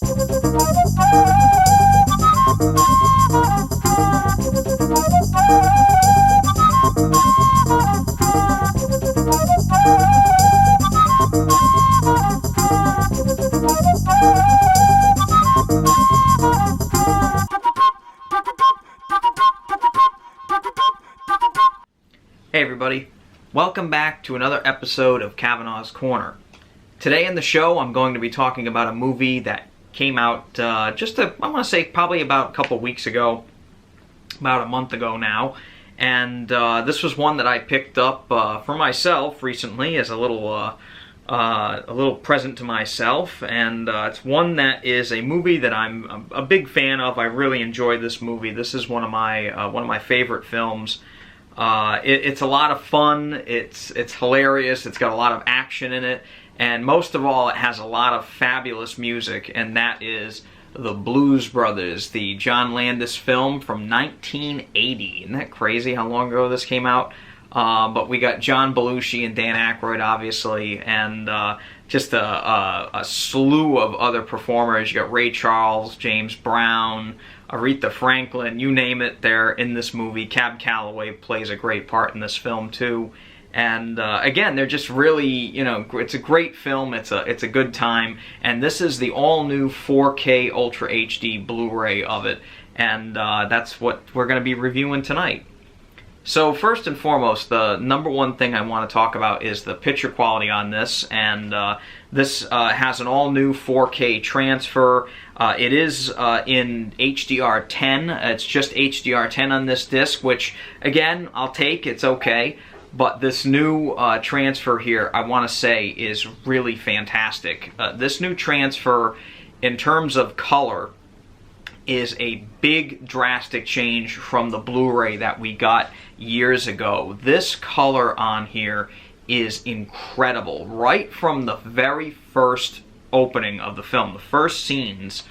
Hey everybody, welcome back to another episode of Kavanaugh's Corner. Today in the show I'm going to be talking about a movie that came out I want to say probably about a couple weeks ago, about a month ago now, and this was one that I picked up for myself recently as a little present to myself, and it's one that is a movie that I'm a big fan of. I really enjoyed this movie. This is one of my favorite films. It's a lot of fun, it's hilarious, it's got a lot of action in it, and most of all it has a lot of fabulous music, and that is The Blues Brothers, the John Landis film from 1980. Isn't that crazy how long ago this came out? But we got John Belushi and Dan Aykroyd, obviously, and just a slew of other performers. You got Ray Charles, James Brown, Aretha Franklin, you name it, they're in this movie. Cab Calloway plays a great part in this film too. And again, they're just really, you know, it's a great film, it's a good time, and this is the all-new 4K Ultra HD Blu-ray of it, and that's what we're going to be reviewing tonight. So first and foremost, the number one thing I want to talk about is the picture quality on this, and this has an all-new 4K transfer. It is in HDR10. It's just HDR10 on this disc, which, again, I'll take. It's okay. But this new transfer here, I want to say, is really fantastic. This new transfer, in terms of color, is a big drastic change from the Blu-ray that we got years ago. This color on here is incredible. Right from the very first opening of the film, the first scenes,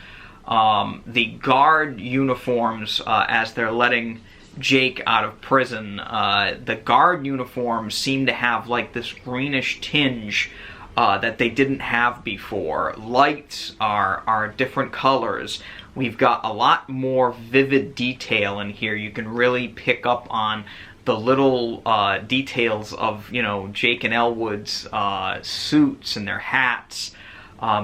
the guard uniforms as they're letting Jake out of prison, the guard uniforms seem to have like this greenish tinge that they didn't have before. Lights are different colors. We've got a lot more vivid detail in here. You can really pick up on the little details of, you know, Jake and Elwood's suits and their hats.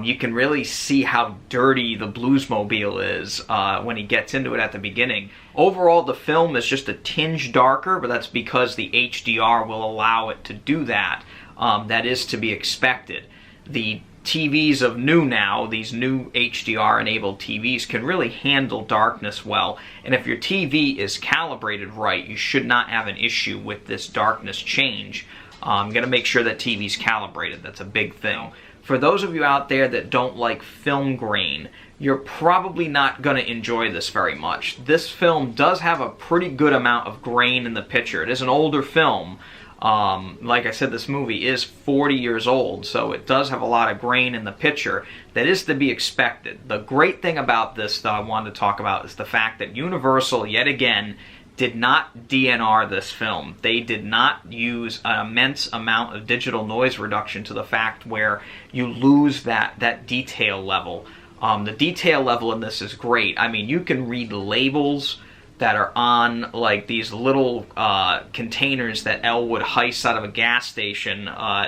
You can really see how dirty the Bluesmobile is when he gets into it at the beginning. Overall, the film is just a tinge darker, but that's because the HDR will allow it to do that. That is to be expected. The TVs of now, these new HDR-enabled TVs, can really handle darkness well, and if your TV is calibrated right, you should not have an issue with this darkness change. I'm going to make sure that TV's calibrated. That's a big thing. For those of you out there that don't like film grain, you're probably not going to enjoy this very much. This film does have a pretty good amount of grain in the picture. It is an older film. Like I said, this movie is 40 years old, so it does have a lot of grain in the picture. That is to be expected. The great thing about this that I wanted to talk about is the fact that Universal, yet again, did not DNR this film. They did not use an immense amount of digital noise reduction to the fact where you lose that detail level. The detail level in this is great. I mean, you can read labels that are on like these little containers that Elwood heists out of a gas station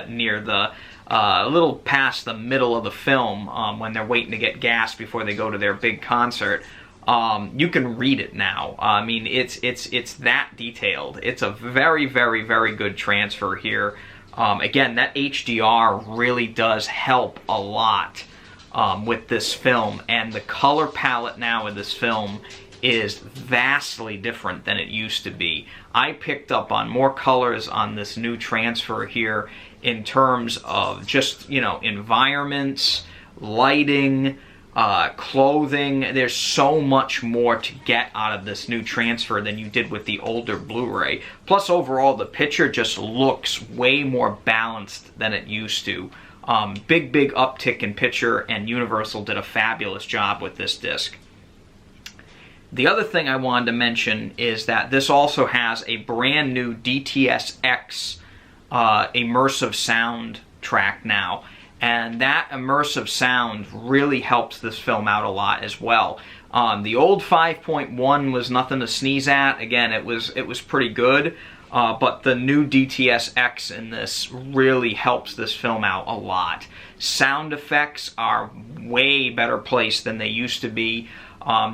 near the a little past the middle of the film when they're waiting to get gas before they go to their big concert. You can read it now. I mean, it's that detailed. It's a very, very, very good transfer here. Again, that HDR really does help a lot with this film, and the color palette now in this film is vastly different than it used to be. I picked up on more colors on this new transfer here in terms of just, you know, environments, lighting, clothing. There's so much more to get out of this new transfer than you did with the older Blu-ray. Plus, overall, the picture just looks way more balanced than it used to. Big uptick in picture, and Universal did a fabulous job with this disc. The other thing I wanted to mention is that this also has a brand new DTS X immersive sound track now. and that immersive sound really helps this film out a lot as well. The old 5.1 was nothing to sneeze at. Again, it was pretty good, but the new DTS X in this really helps this film out a lot. Sound effects are way better placed than they used to be.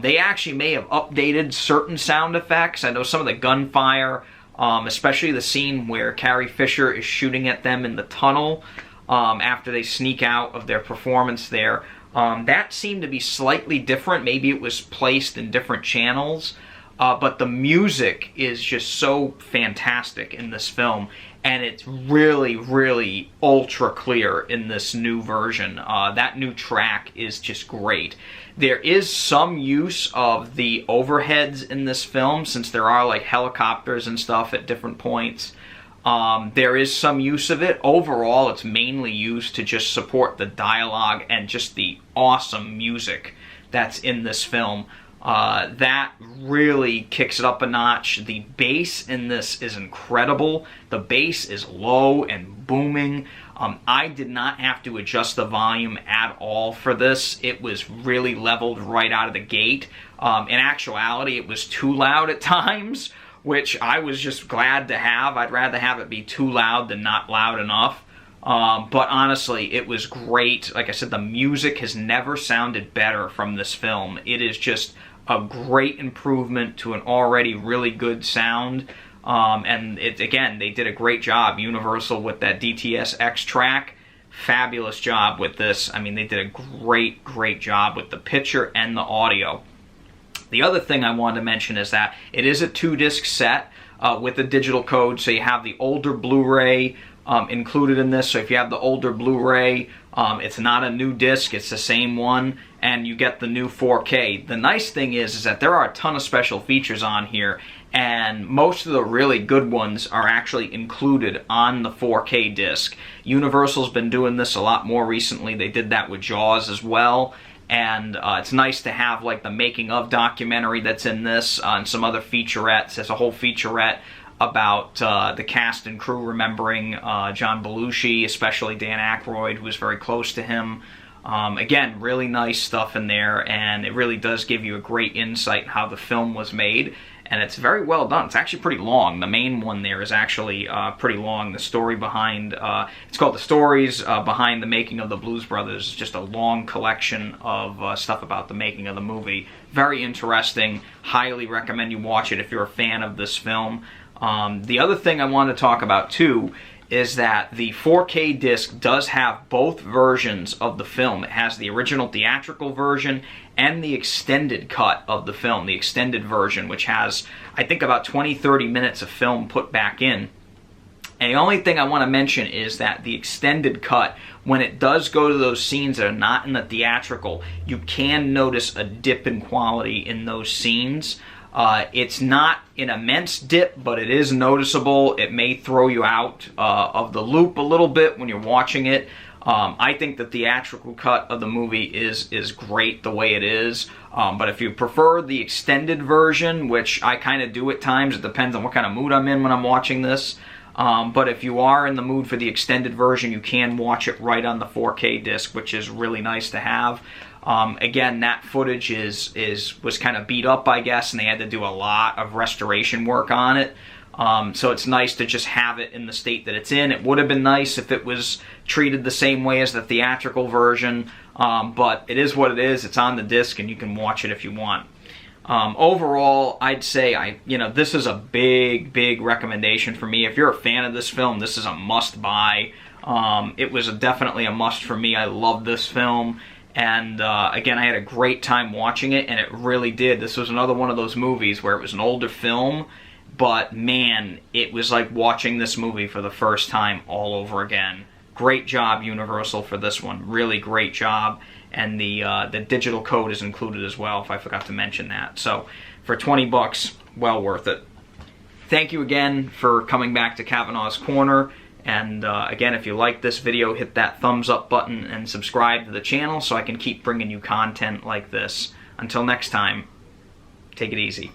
They actually may have updated certain sound effects. I know some of the gunfire, especially the scene where Carrie Fisher is shooting at them in the tunnel after they sneak out of their performance there. That seemed to be slightly different. Maybe it was placed in different channels. But the music is just so fantastic in this film. And it's really, really ultra clear in this new version. That new track is just great. There is some use of the overheads in this film, since there are like helicopters and stuff at different points. There is some use of it. Overall, it's mainly used to just support the dialogue and just the awesome music that's in this film. That really kicks it up a notch. The bass in this is incredible. The bass is low and booming. I did not have to adjust the volume at all for this. It was really leveled right out of the gate. In actuality, it was too loud at times, which I was just glad to have. I'd rather have it be too loud than not loud enough. But honestly, it was great. Like I said, the music has never sounded better from this film. It is just a great improvement to an already really good sound. And again, they did a great job, Universal, with that DTS X track. Fabulous job with this. I mean, they did a great, great job with the picture and the audio. The other thing I wanted to mention is that it is a 2-disc set with a digital code, so you have the older Blu-ray included in this. So if you have the older Blu-ray, it's not a new disc, it's the same one, and you get the new 4K. The nice thing is that there are a ton of special features on here, and most of the really good ones are actually included on the 4K disc. Universal's been doing this a lot more recently. They did that with Jaws as well. And it's nice to have like the making of documentary that's in this, and some other featurettes. There's a whole featurette about the cast and crew remembering John Belushi, especially Dan Aykroyd, who was very close to him. Again, really nice stuff in there, and it really does give you a great insight in how the film was made. And it's very well done. It's actually pretty long. The main one there is actually pretty long. The story behind, it's called The Stories Behind the Making of the Blues Brothers. It's just a long collection of stuff about the making of the movie. Very interesting. Highly recommend you watch it if you're a fan of this film. The other thing I want to talk about too is that the 4K disc does have both versions of the film. It has the original theatrical version and the extended cut of the film, the extended version, which has, I think, about 20-30 minutes of film put back in. And the only thing I want to mention is that the extended cut, when it does go to those scenes that are not in the theatrical, you can notice a dip in quality in those scenes. It's not an immense dip, but it is noticeable. It may throw you out of the loop a little bit when you're watching it. I think the theatrical cut of the movie is great the way it is. But if you prefer the extended version, which I kind of do at times, it depends on what kind of mood I'm in when I'm watching this. But if you are in the mood for the extended version, you can watch it right on the 4K disc, which is really nice to have. Again, that footage was kind of beat up, I guess, and they had to do a lot of restoration work on it. So it's nice to just have it in the state that it's in. It would have been nice if it was treated the same way as the theatrical version, but it is what it is. It's on the disc, and you can watch it if you want. Overall, I'd say this is a big, big recommendation for me. If you're a fan of this film, this is a must-buy. It was definitely a must for me. I love this film. And again, I had a great time watching it, and it really did. This was another one of those movies where it was an older film, but man, it was like watching this movie for the first time all over again. Great job, Universal, for this one. Really great job. And the digital code is included as well, if I forgot to mention that. So for 20 bucks, well worth it. Thank you again for coming back to Kavanaugh's Corner. And again, if you like this video, hit that thumbs up button and subscribe to the channel so I can keep bringing you content like this. Until next time, take it easy.